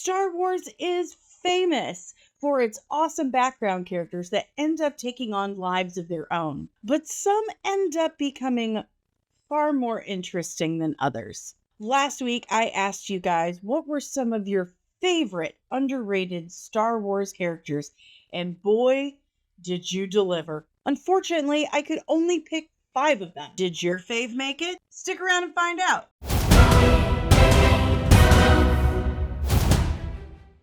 Star Wars is famous for its awesome background characters that end up taking on lives of their own, but some end up becoming far more interesting than others. Last week, I asked you guys what were some of your favorite underrated Star Wars characters, and boy, did you deliver. Unfortunately, I could only pick 5 of them. Did your fave make it? Stick around and find out.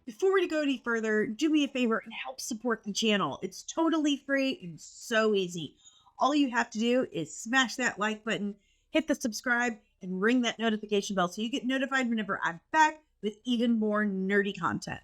Before we go any further, do me a favor and help support the channel. It's totally free and so easy. All you have to do is smash that like button, hit the subscribe, and ring that notification bell so you get notified whenever I'm back with even more nerdy content.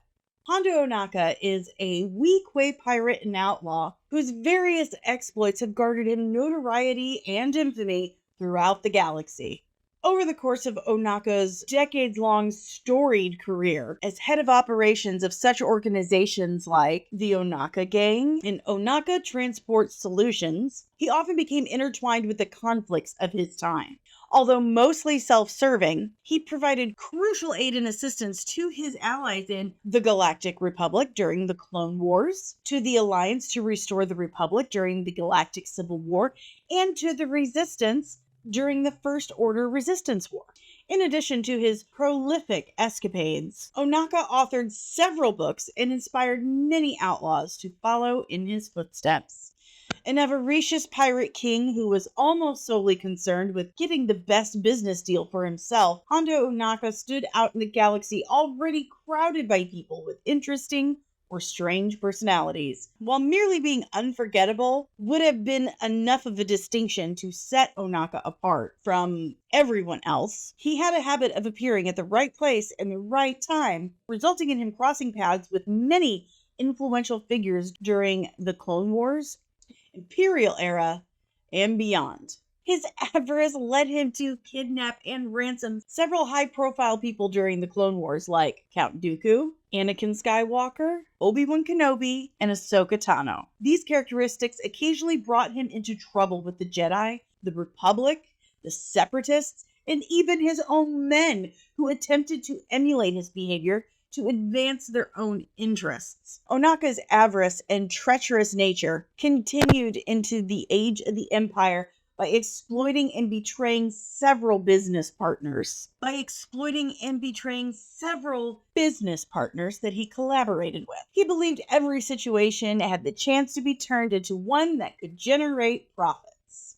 Hondo Ohnaka is a wee Quay pirate and outlaw whose various exploits have garnered him notoriety and infamy throughout the galaxy. Over the course of Ohnaka's decades-long storied career as head of operations of such organizations like the Ohnaka Gang and Ohnaka Transport Solutions, he often became intertwined with the conflicts of his time. Although mostly self-serving, he provided crucial aid and assistance to his allies in the Galactic Republic during the Clone Wars, to the Alliance to restore the Republic during the Galactic Civil War, and to the Resistance during the First Order Resistance War. In addition to his prolific escapades, Ohnaka authored several books and inspired many outlaws to follow in his footsteps. An avaricious pirate king who was almost solely concerned with getting the best business deal for himself, Hondo Ohnaka stood out in the galaxy already crowded by people with interesting or strange personalities. While merely being unforgettable would have been enough of a distinction to set Ohnaka apart from everyone else, he had a habit of appearing at the right place and the right time, resulting in him crossing paths with many influential figures during the Clone Wars, Imperial era, and beyond. His avarice led him to kidnap and ransom several high-profile people during the Clone Wars, like Count Dooku, Anakin Skywalker, Obi-Wan Kenobi, and Ahsoka Tano. These characteristics occasionally brought him into trouble with the Jedi, the Republic, the Separatists, and even his own men who attempted to emulate his behavior to advance their own interests. Ohnaka's avarice and treacherous nature continued into the age of the Empire by exploiting and betraying several business partners. That he collaborated with. He believed every situation had the chance to be turned into one that could generate profits.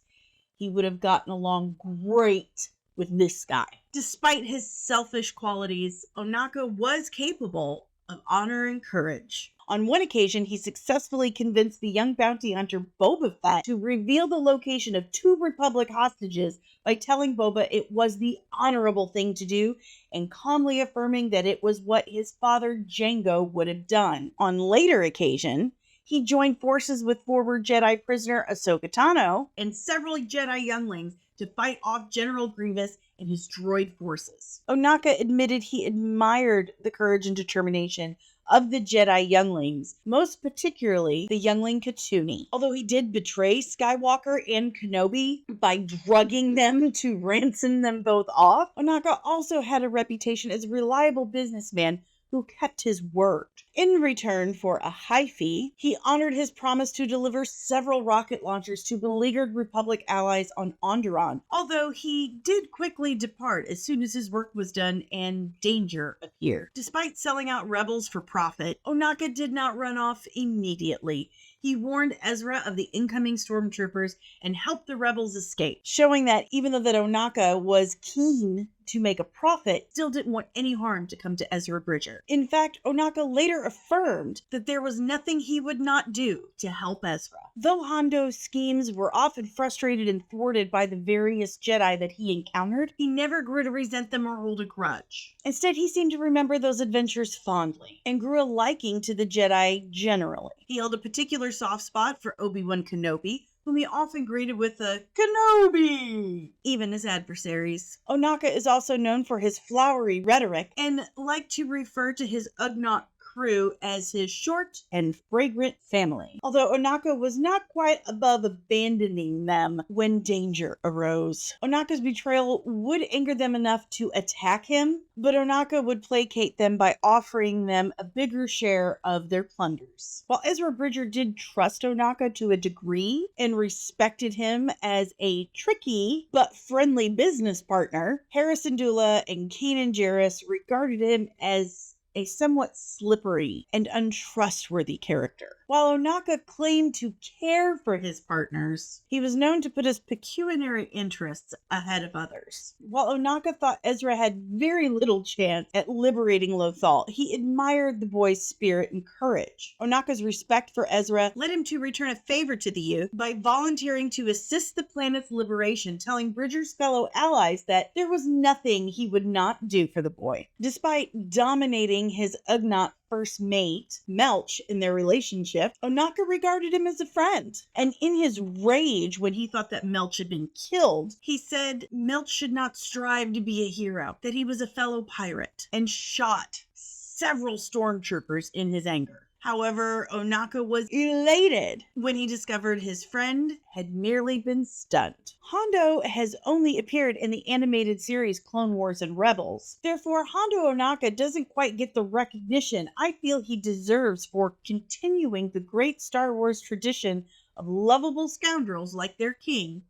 He would have gotten along great with this guy. Despite his selfish qualities, Ohnaka was capable of honor and courage. On one occasion, he successfully convinced the young bounty hunter Boba Fett to reveal the location of 2 Republic hostages by telling Boba it was the honorable thing to do and calmly affirming that it was what his father Jango would have done. On later occasion, he joined forces with former Jedi prisoner Ahsoka Tano and several Jedi younglings to fight off General Grievous and his droid forces. Ohnaka admitted he admired the courage and determination of the Jedi younglings, most particularly the youngling Katuni. Although he did betray Skywalker and Kenobi by drugging them to ransom them both off, Ohnaka also had a reputation as a reliable businessman who kept his word. In return for a high fee, he honored his promise to deliver several rocket launchers to beleaguered Republic allies on Onderon, although he did quickly depart as soon as his work was done and danger appeared. Despite selling out rebels for profit, Ohnaka did not run off immediately. He warned Ezra of the incoming stormtroopers and helped the rebels escape, showing that even though that Ohnaka was keen to make a profit, still didn't want any harm to come to Ezra Bridger. In fact, Ohnaka later affirmed that there was nothing he would not do to help Ezra. Though Hondo's schemes were often frustrated and thwarted by the various Jedi that he encountered, he never grew to resent them or hold a grudge. Instead, he seemed to remember those adventures fondly and grew a liking to the Jedi generally. He held a particular soft spot for Obi-Wan Kenobi, whom he often greeted with a Kenobi, even his adversaries. Ohnaka is also known for his flowery rhetoric and liked to refer to his Ugnaught crew as his short and fragrant family. Although Ohnaka was not quite above abandoning them when danger arose. Ohnaka's betrayal would anger them enough to attack him, but Ohnaka would placate them by offering them a bigger share of their plunders. While Ezra Bridger did trust Ohnaka to a degree and respected him as a tricky but friendly business partner, Harrison Dula and Kanan Jarrus regarded him as a somewhat slippery and untrustworthy character. While Ohnaka claimed to care for his partners, he was known to put his pecuniary interests ahead of others. While Ohnaka thought Ezra had very little chance at liberating Lothal, he admired the boy's spirit and courage. Ohnaka's respect for Ezra led him to return a favor to the youth by volunteering to assist the planet's liberation, telling Bridger's fellow allies that there was nothing he would not do for the boy. Despite dominating his Ugnaught first mate, Melch, in their relationship, Ohnaka regarded him as a friend. And in his rage when he thought that Melch had been killed, he said Melch should not strive to be a hero, that he was a fellow pirate, and shot several stormtroopers in his anger. However, Ohnaka was elated when he discovered his friend had merely been stunned. Hondo has only appeared in the animated series Clone Wars and Rebels. Therefore, Hondo Ohnaka doesn't quite get the recognition I feel he deserves for continuing the great Star Wars tradition of lovable scoundrels like their king,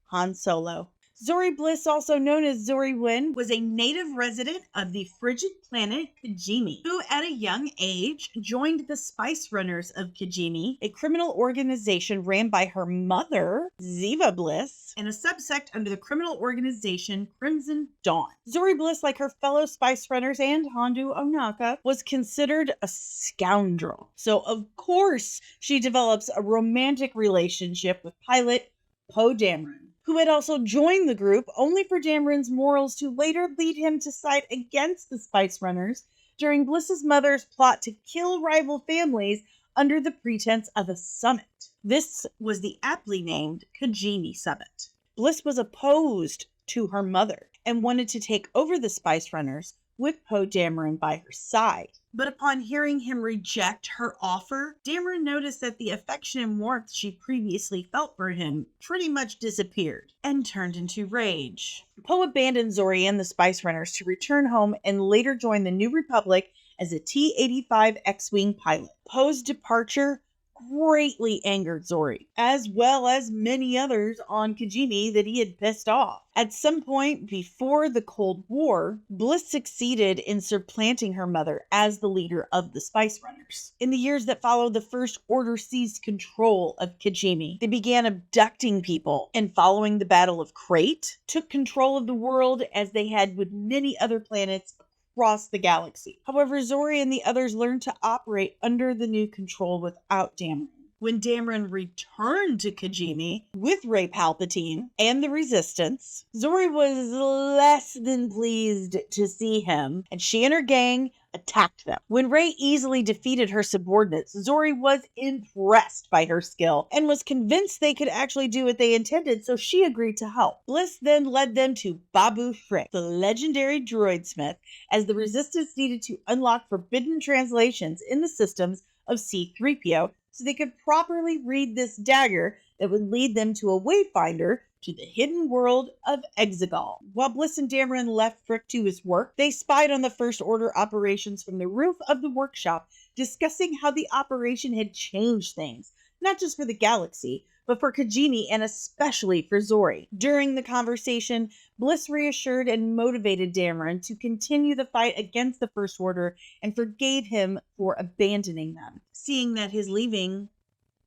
Han Solo. Zorii Bliss, also known as Zorii Win, was a native resident of the frigid planet Kijimi, who at a young age joined the Spice Runners of Kijimi, a criminal organization ran by her mother, Ziva Bliss, and a subsect under the criminal organization Crimson Dawn. Zorii Bliss, like her fellow Spice Runners and Hondo Ohnaka, was considered a scoundrel. So, of course, she develops a romantic relationship with pilot Poe Dameron, who had also joined the group, only for Dameron's morals to later lead him to side against the Spice Runners during Bliss's mother's plot to kill rival families under the pretense of a summit. This was the aptly named Kijimi Summit. Bliss was opposed to her mother and wanted to take over the Spice Runners with Poe Dameron by her side. But upon hearing him reject her offer, Dameron noticed that the affection and warmth she previously felt for him pretty much disappeared and turned into rage. Poe abandoned Zorii and the Spice Runners to return home and later join the New Republic as a T-85 X-Wing pilot. Poe's departure greatly angered Zorii, as well as many others on Kijimi that he had pissed off. At some point before the Cold War, Bliss succeeded in supplanting her mother as the leader of the Spice Runners. In the years that followed, the First Order seized control of Kijimi. They began abducting people, and following the Battle of Crate, took control of the world as they had with many other planets across the galaxy. However, Zorii and the others learned to operate under the new control without Dameron. When Dameron returned to Kijimi with Rey Palpatine and the Resistance, Zorii was less than pleased to see him, and she and her gang attacked them. When Rey easily defeated her subordinates, Zorii was impressed by her skill and was convinced they could actually do what they intended, so she agreed to help. Bliss then led them to Babu Frick, the legendary droid smith, as the Resistance needed to unlock forbidden translations in the systems of C-3PO so they could properly read this dagger that would lead them to a wayfinder to the hidden world of Exegol. While Bliss and Dameron left Frick to his work, they spied on the First Order operations from the roof of the workshop, discussing how the operation had changed things, not just for the galaxy, but for Kijimi and especially for Zorii. During the conversation, Bliss reassured and motivated Dameron to continue the fight against the First Order and forgave him for abandoning them, seeing that his leaving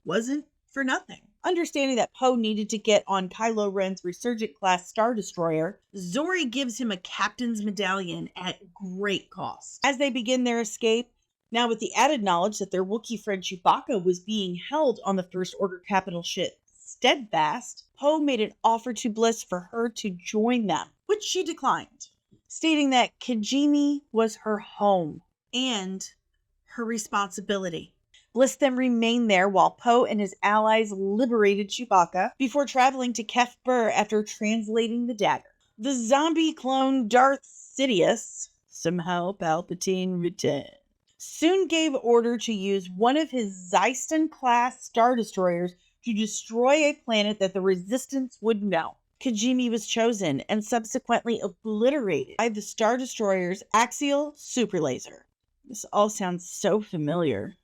wasn't for nothing. Understanding that Poe needed to get on Kylo Ren's Resurgent-class Star Destroyer, Zorii gives him a captain's medallion at great cost. As they begin their escape, now with the added knowledge that their Wookiee friend Chewbacca was being held on the First Order capital ship Steadfast, Poe made an offer to Bliss for her to join them, which she declined, stating that Kijimi was her home and her responsibility. Bliss then remained there while Poe and his allies liberated Chewbacca before traveling to Kef Bir after translating the dagger. The zombie clone Darth Sidious, somehow Palpatine returned, soon gave order to use one of his Zyston-class Star Destroyers to destroy a planet that the Resistance would know. Kijimi was chosen and subsequently obliterated by the Star Destroyer's axial super laser. This all sounds so familiar.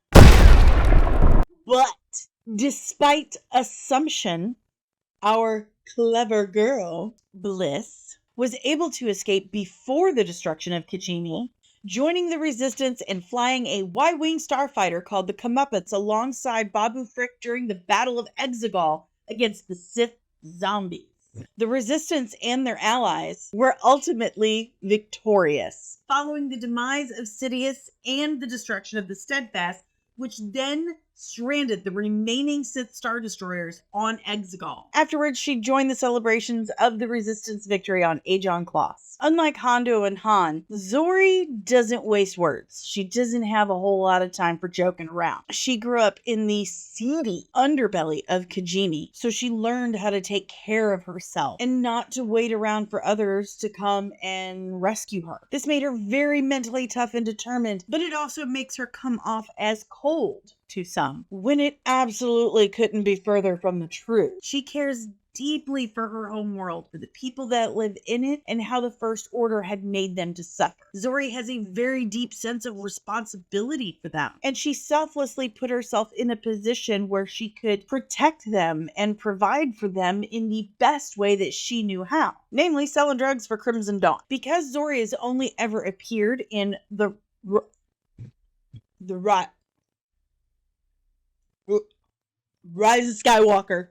But despite assumption, our clever girl, Bliss, was able to escape before the destruction of Kijimi, joining the Resistance and flying a Y-wing starfighter called the Comeuppets alongside Babu Frick during the Battle of Exegol against the Sith zombies. The Resistance and their allies were ultimately victorious, following the demise of Sidious and the destruction of the Steadfast, which then stranded the remaining Sith Star Destroyers on Exegol. Afterwards, she joined the celebrations of the Resistance victory on Ajon Kloss. Unlike Hondo and Han, Zorii doesn't waste words. She doesn't have a whole lot of time for joking around. She grew up in the seedy underbelly of Kijimi, so she learned how to take care of herself and not to wait around for others to come and rescue her. This made her very mentally tough and determined, but it also makes her come off as cold to some, when it absolutely couldn't be further from the truth. She cares deeply for her home world, for the people that live in it, and how the First Order had made them to suffer. Zorii has a very deep sense of responsibility for them, and she selflessly put herself in a position where she could protect them and provide for them in the best way that she knew how, namely selling drugs for Crimson Dawn. Because Zorii has only ever appeared in the Rise of Skywalker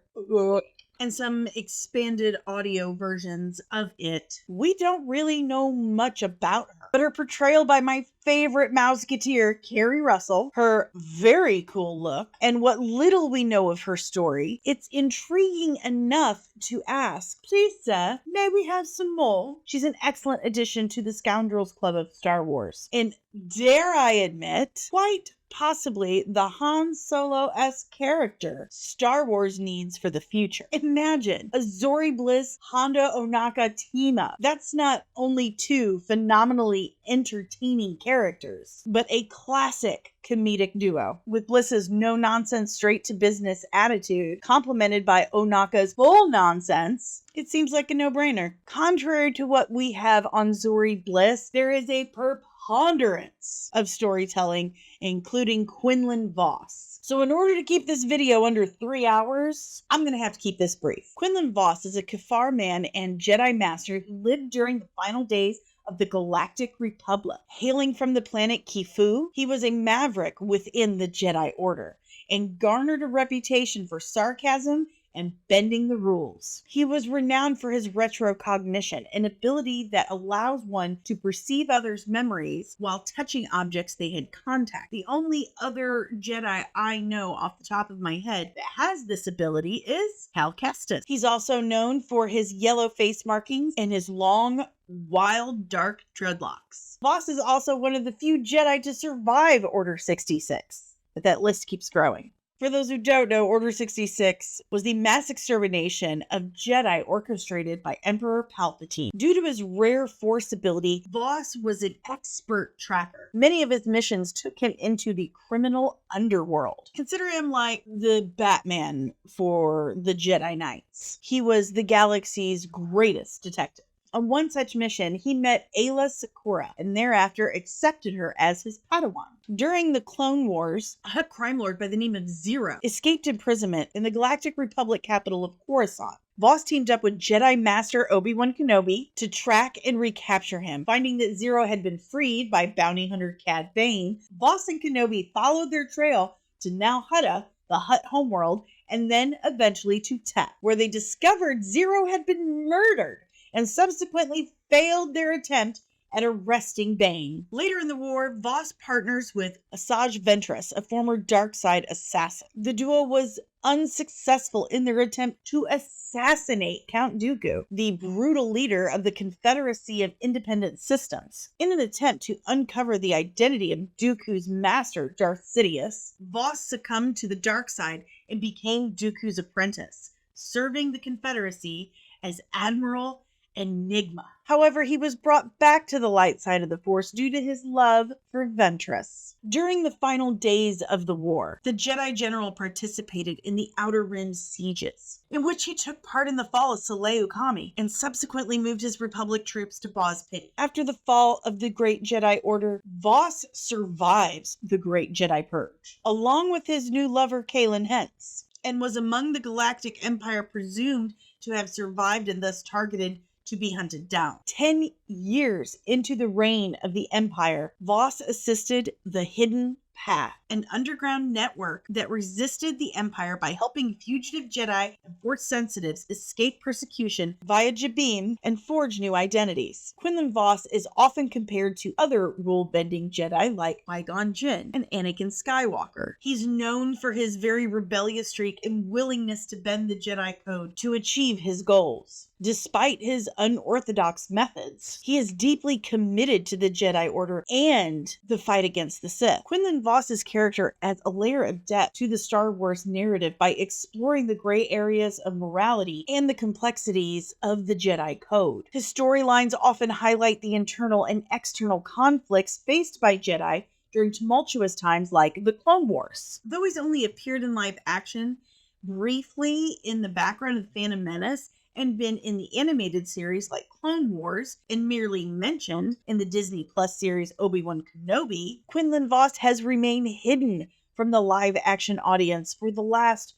and some expanded audio versions of it, we don't really know much about her. But her portrayal by my favorite Mouseketeer, Carrie Russell, her very cool look, and what little we know of her story, it's intriguing enough to ask, please sir, may we have some more? She's an excellent addition to the Scoundrels Club of Star Wars. And dare I admit, quite possibly the Han Solo-esque character Star Wars needs for the future. Imagine a Zorii Bliss, Hondo Ohnaka team-up. That's not only two phenomenally entertaining characters, but a classic comedic duo, with Bliss's no-nonsense, straight-to-business attitude, complemented by Ohnaka's full nonsense. It seems like a no-brainer. Contrary to what we have on Zorii Bliss, there is a preponderance of storytelling, including Quinlan Vos. So in order to keep this video under 3 hours, I'm going to have to keep this brief. Quinlan Vos is a Kafar man and Jedi Master who lived during the final days of the Galactic Republic. Hailing from the planet Kifu, he was a maverick within the Jedi Order and garnered a reputation for sarcasm and bending the rules. He was renowned for his retrocognition, an ability that allows one to perceive others' memories while touching objects they had contact. The only other Jedi I know off the top of my head that has this ability is Cal Kestis. He's also known for his yellow face markings and his long, wild, dark dreadlocks. Vos is also one of the few Jedi to survive Order 66, but that list keeps growing. For those who don't know, Order 66 was the mass extermination of Jedi orchestrated by Emperor Palpatine. Due to his rare Force ability, Vos was an expert tracker. Many of his missions took him into the criminal underworld. Consider him like the Batman for the Jedi Knights. He was the galaxy's greatest detective. On one such mission, he met Aayla Secura and thereafter accepted her as his Padawan. During the Clone Wars, a crime lord by the name of Zero escaped imprisonment in the Galactic Republic capital of Coruscant. Vos teamed up with Jedi Master Obi-Wan Kenobi to track and recapture him. Finding that Zero had been freed by bounty hunter Cad Bane, Vos and Kenobi followed their trail to Nal Hutta, the Hutt homeworld, and then eventually to Tep, where they discovered Zero had been murdered and subsequently failed their attempt at arresting Bane. Later in the war, Vos partners with Asajj Ventress, a former Darkseid assassin. The duo was unsuccessful in their attempt to assassinate Count Dooku, the brutal leader of the Confederacy of Independent Systems. In an attempt to uncover the identity of Dooku's master, Darth Sidious, Vos succumbed to the dark side and became Dooku's apprentice, serving the Confederacy as Admiral enigma. However, he was brought back to the light side of the Force due to his love for Ventress. During the final days of the war, the Jedi General participated in the Outer Rim sieges, in which he took part in the fall of Saleu Kami and subsequently moved his Republic troops to Boz Pity. After the fall of the Great Jedi Order, Vos survives the Great Jedi Purge, along with his new lover Kaylin Hentz, and was among the Galactic Empire presumed to have survived and thus targeted to be hunted down. 10 years into the reign of the Empire, Vos assisted the Hidden Path, an underground network that resisted the Empire by helping fugitive Jedi and Force sensitives escape persecution via Jabim and forge new identities. Quinlan Vos is often compared to other rule-bending Jedi like Qui-Gon Jinn and Anakin Skywalker. He's known for his very rebellious streak and willingness to bend the Jedi code to achieve his goals. Despite his unorthodox methods, he is deeply committed to the Jedi Order and the fight against the Sith. Quinlan Vos's character adds a layer of depth to the Star Wars narrative by exploring the gray areas of morality and the complexities of the Jedi Code. His storylines often highlight the internal and external conflicts faced by Jedi during tumultuous times like the Clone Wars. Though he's only appeared in live action briefly in the background of The Phantom Menace, and been in the animated series like Clone Wars, and merely mentioned in the Disney Plus series Obi-Wan Kenobi, Quinlan Vos has remained hidden from the live-action audience for the last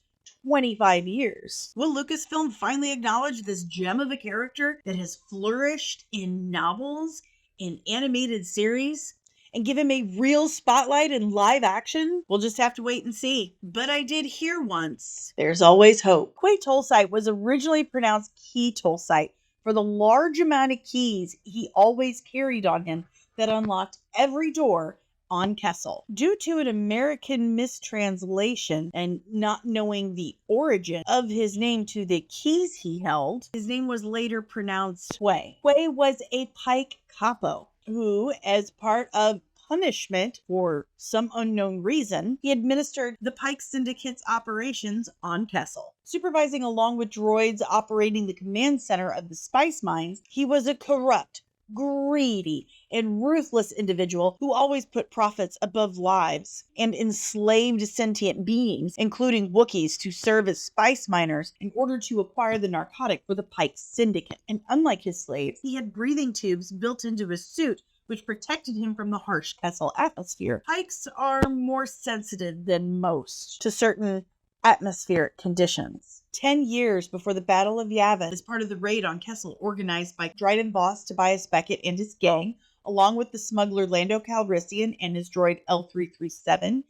25 years. Will Lucasfilm finally acknowledge this gem of a character that has flourished in novels, in animated series, and give him a real spotlight in live action? We'll just have to wait and see. But I did hear once, there's always hope. Quay Tolsite was originally pronounced Quay Tolsite for the large amount of keys he always carried on him that unlocked every door on Kessel. Due to an American mistranslation and not knowing the origin of his name to the keys he held, his name was later pronounced Quay. Quay was a Pike capo who, as part of punishment for some unknown reason, he administered the Pike Syndicate's operations on Kessel. Supervising along with droids operating the command center of the spice mines, he was a corrupt, greedy, and ruthless individual who always put profits above lives and enslaved sentient beings, including Wookiees, to serve as spice miners in order to acquire the narcotic for the Pike Syndicate. And unlike his slaves, he had breathing tubes built into his suit which protected him from the harsh Kessel atmosphere. Pikes are more sensitive than most to certain atmospheric conditions. 10 years before the Battle of Yavin, as part of the raid on Kessel organized by Dryden Voss, Tobias Beckett, and his gang, along with the smuggler Lando Calrissian and his droid L337,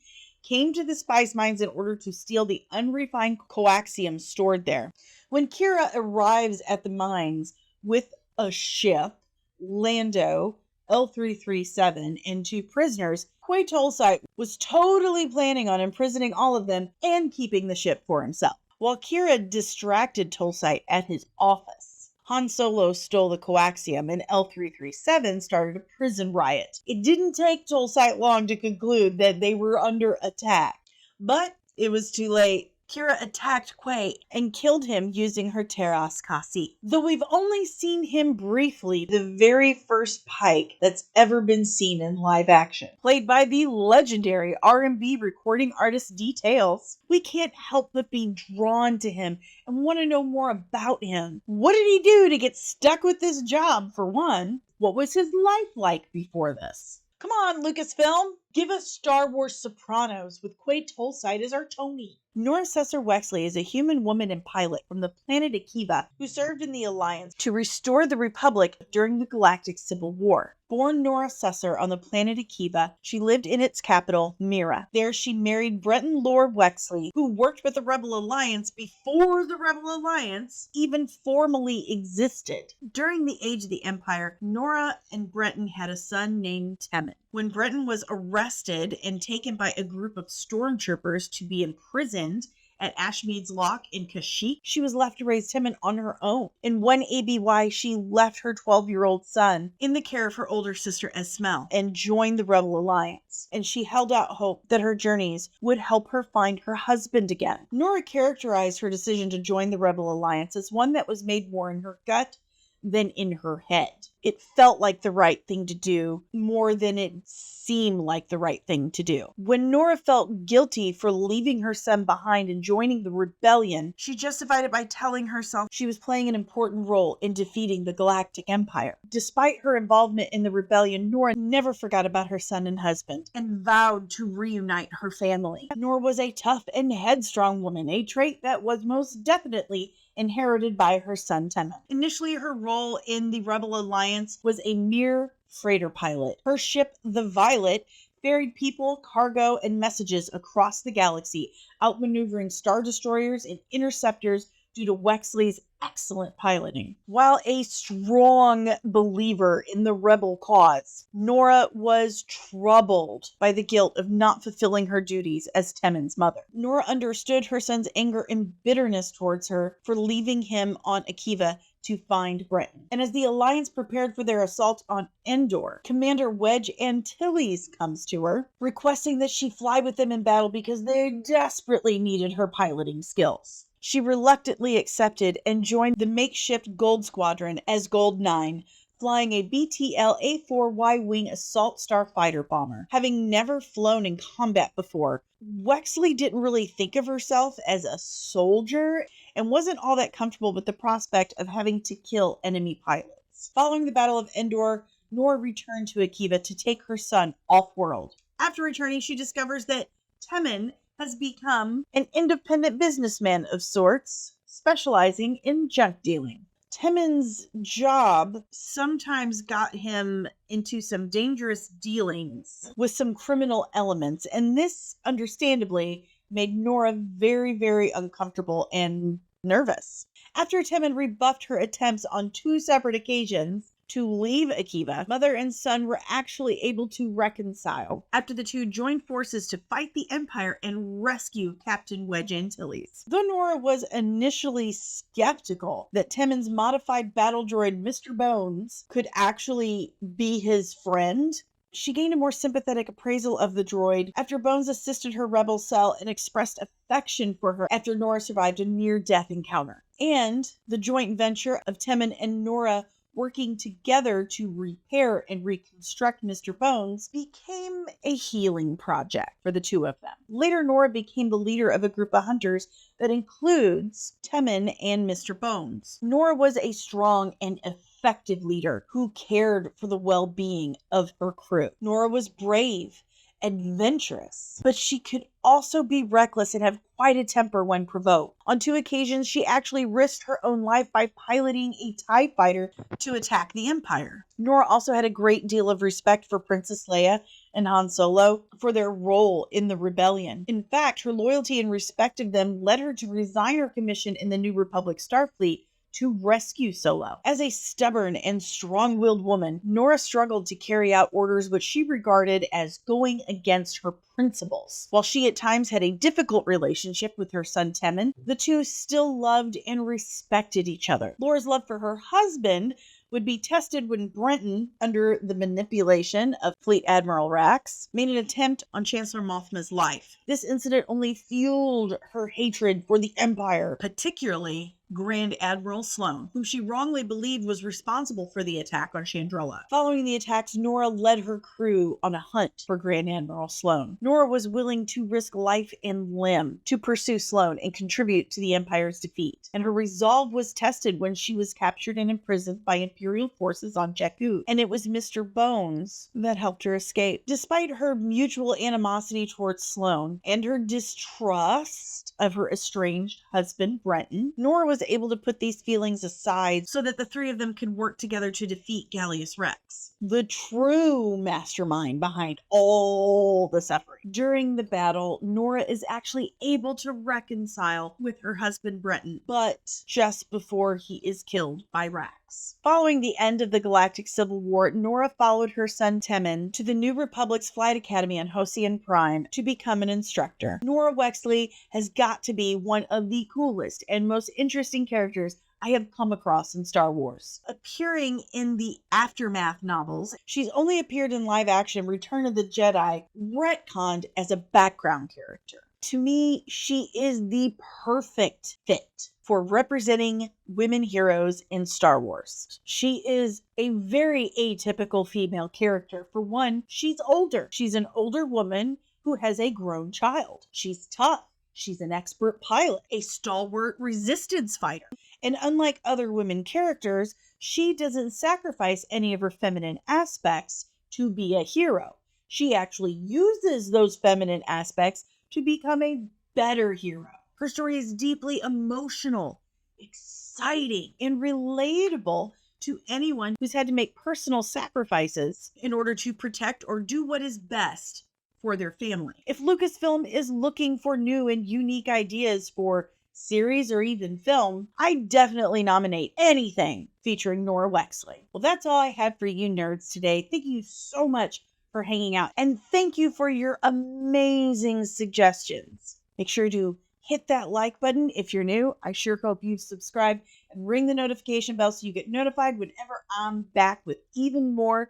came to the spice mines in order to steal the unrefined coaxium stored there. When Kira arrives at the mines with a ship, Lando, L337, and 2 prisoners, Quay Tolsite was totally planning on imprisoning all of them and keeping the ship for himself. While Kira distracted Tolsite at his office, Han Solo stole the coaxium and L337 started a prison riot. It didn't take Tolsite long to conclude that they were under attack, but it was too late. Kira attacked Quay and killed him using her Teras Kasi. Though we've only seen him briefly, the very first Pike that's ever been seen in live action, played by the legendary R&B recording artist Details, we can't help but be drawn to him and want to know more about him. What did he do to get stuck with this job, for one? What was his life like before this? Come on, Lucasfilm! Give us Star Wars Sopranos with Quay Tolsite as our Tony. Norra Wexley is a human woman and pilot from the planet Akiva who served in the Alliance to restore the Republic during the Galactic Civil War. Born Norra on the planet Akiva, she lived in its capital, Mira. There she married Breton Lord Wexley, who worked with the Rebel Alliance before the Rebel Alliance even formally existed. During the Age of the Empire, Norra and Breton had a son named Temmin. When Breton was arrested and taken by a group of stormtroopers to be imprisoned at Ashmead's Lock in Kashyyyk, she was left to raise Temmin on her own. In one ABY, she left her 12-year-old son in the care of her older sister Esmel and joined the Rebel Alliance. And she held out hope that her journeys would help her find her husband again. Norra characterized her decision to join the Rebel Alliance as one that was made more in her gut than in her head. It felt like the right thing to do more than it seemed like the right thing to do. When Norra felt guilty for leaving her son behind and joining the rebellion, she justified it by telling herself she was playing an important role in defeating the Galactic Empire. Despite her involvement in the rebellion, Norra never forgot about her son and husband and vowed to reunite her family. Norra was a tough and headstrong woman, a trait that was most definitely inherited by her son Temmin. Initially, her role in the Rebel Alliance was a mere freighter pilot. Her ship, the Violet, ferried people, cargo, and messages across the galaxy, outmaneuvering Star Destroyers and interceptors due to Wexley's excellent piloting. While a strong believer in the rebel cause, Norra was troubled by the guilt of not fulfilling her duties as Temmin's mother. Norra understood her son's anger and bitterness towards her for leaving him on Akiva to find Britain. And as the Alliance prepared for their assault on Endor, Commander Wedge Antilles comes to her, requesting that she fly with them in battle because they desperately needed her piloting skills. She reluctantly accepted and joined the makeshift Gold Squadron as Gold 9, flying a BTL-A4 Y-wing assault starfighter bomber. Having never flown in combat before, Wexley didn't really think of herself as a soldier and wasn't all that comfortable with the prospect of having to kill enemy pilots. Following the Battle of Endor, Norra returned to Akiva to take her son off-world. After returning, she discovers that Temmin has become an independent businessman of sorts, specializing in junk dealing. Temmin's job sometimes got him into some dangerous dealings with some criminal elements, and this, understandably, made Norra very, very uncomfortable and nervous. After Temmin rebuffed her attempts on 2 separate occasions to leave Akiva, mother and son were actually able to reconcile after the two joined forces to fight the Empire and rescue Captain Wedge Antilles. Though Norra was initially skeptical that Temmin's modified battle droid Mr. Bones could actually be his friend, she gained a more sympathetic appraisal of the droid after Bones assisted her rebel cell and expressed affection for her after Norra survived a near-death encounter. And the joint venture of Temmin and Norra working together to repair and reconstruct Mr. Bones became a healing project for the two of them. Later, Norra became the leader of a group of hunters that includes Temmin and Mr. Bones. Norra was a strong and effective leader who cared for the well-being of her crew. Norra was brave, adventurous, but she could also be reckless and have quite a temper when provoked. On 2 occasions, she actually risked her own life by piloting a TIE fighter to attack the Empire. Norra also had a great deal of respect for Princess Leia and Han Solo for their role in the rebellion. In fact, her loyalty and respect of them led her to resign her commission in the New Republic Starfleet to rescue Solo. As a stubborn and strong-willed woman, Norra struggled to carry out orders which she regarded as going against her principles. While she at times had a difficult relationship with her son Temmin, the two still loved and respected each other. Laura's love for her husband would be tested when Brenton, under the manipulation of Fleet Admiral Rax, made an attempt on Chancellor Mothma's life. This incident only fueled her hatred for the Empire, particularly Grand Admiral Sloane, who she wrongly believed was responsible for the attack on Chandrila. Following the attacks, Norra led her crew on a hunt for Grand Admiral Sloane. Norra was willing to risk life and limb to pursue Sloane and contribute to the Empire's defeat, and her resolve was tested when she was captured and imprisoned by Imperial forces on Jakku, and it was Mr. Bones that helped her escape. Despite her mutual animosity towards Sloane and her distrust of her estranged husband, Brenton, Norra was able to put these feelings aside so that the three of them could work together to defeat Gallius Rex, the true mastermind behind all the suffering. During the battle, Norra is actually able to reconcile with her husband Brenton, but just before he is killed by Rax. Following the end of the Galactic Civil War, Norra followed her son Temmin to the New Republic's Flight Academy on Hossein Prime to become an instructor. Norra Wexley has got to be one of the coolest and most interesting characters I have come across in Star Wars. Appearing in the Aftermath novels, she's only appeared in live action Return of the Jedi, retconned as a background character. To me, she is the perfect fit for representing women heroes in Star Wars. She is a very atypical female character. For one, she's older. She's an older woman who has a grown child. She's tough. She's an expert pilot, a stalwart resistance fighter. And unlike other women characters, she doesn't sacrifice any of her feminine aspects to be a hero. She actually uses those feminine aspects to become a better hero. Her story is deeply emotional, exciting, and relatable to anyone who's had to make personal sacrifices in order to protect or do what is best for their family. If Lucasfilm is looking for new and unique ideas for series or even film, I definitely nominate anything featuring Norra Wexley. Well, that's all I have for you nerds today. Thank you so much for hanging out, and thank you for your amazing suggestions. Make sure to hit that like button if you're new. I sure hope you've subscribed, and ring the notification bell so you get notified whenever I'm back with even more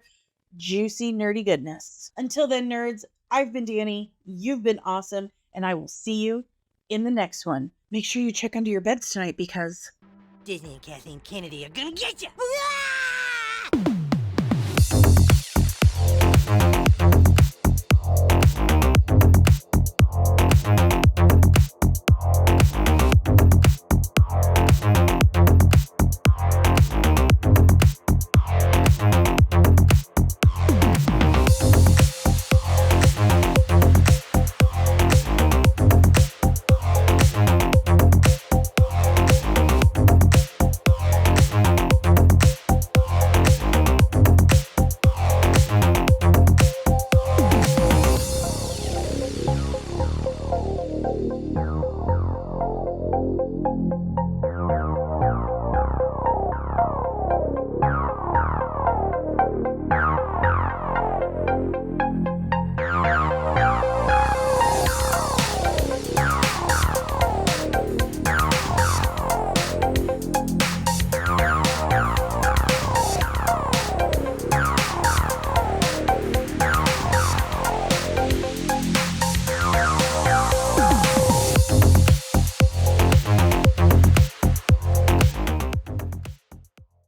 juicy nerdy goodness. Until then, nerds, I've been Danny, you've been awesome, and I will see you in the next one. Make sure you check under your beds tonight because Disney and Kathleen Kennedy are gonna get you!